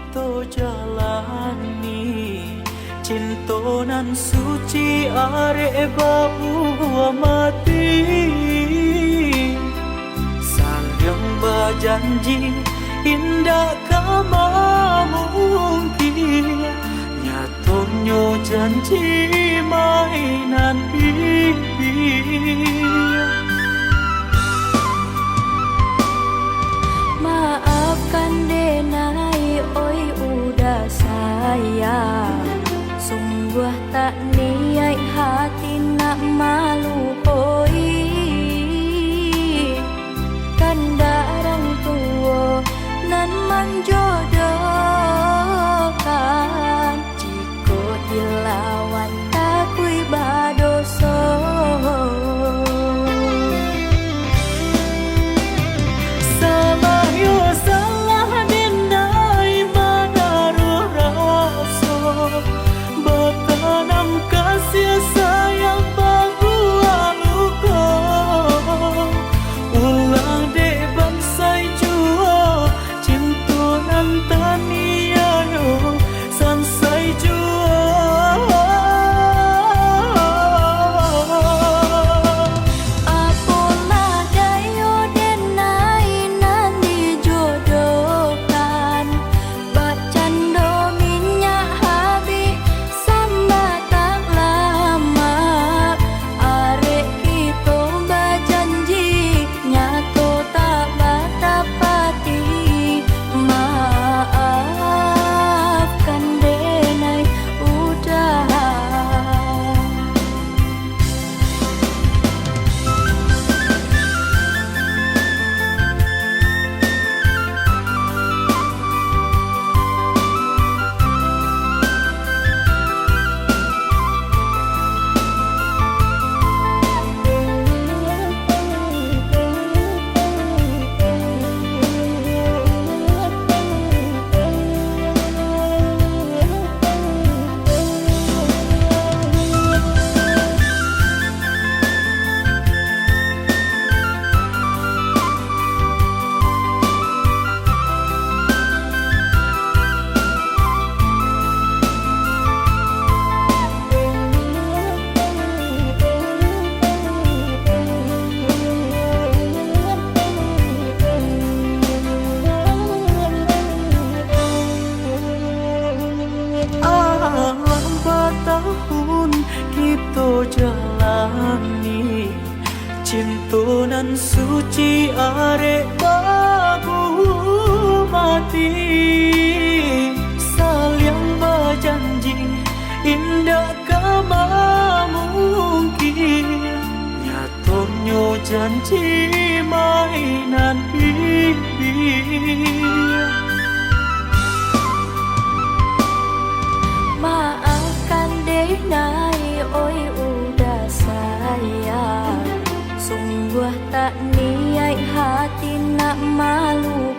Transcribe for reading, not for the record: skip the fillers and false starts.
kita jalani. Cinta nan suci arek bau mati. Saling berjanji indah kama mungkin. Nyatanya janji mainan Maafkan denai, oi udah sayang. Sungguh tak niat hati nak malu oi. Kanda orang tua nan menjodohkan. Jika dilawan takui badoso. Jalani cinta nan suci arek babu mati. Saling berjanji indah kama mungkin. Nyatanya janji mainan Maafkan denai, oi udah sayang. Sungguh tak niat hati nak malu.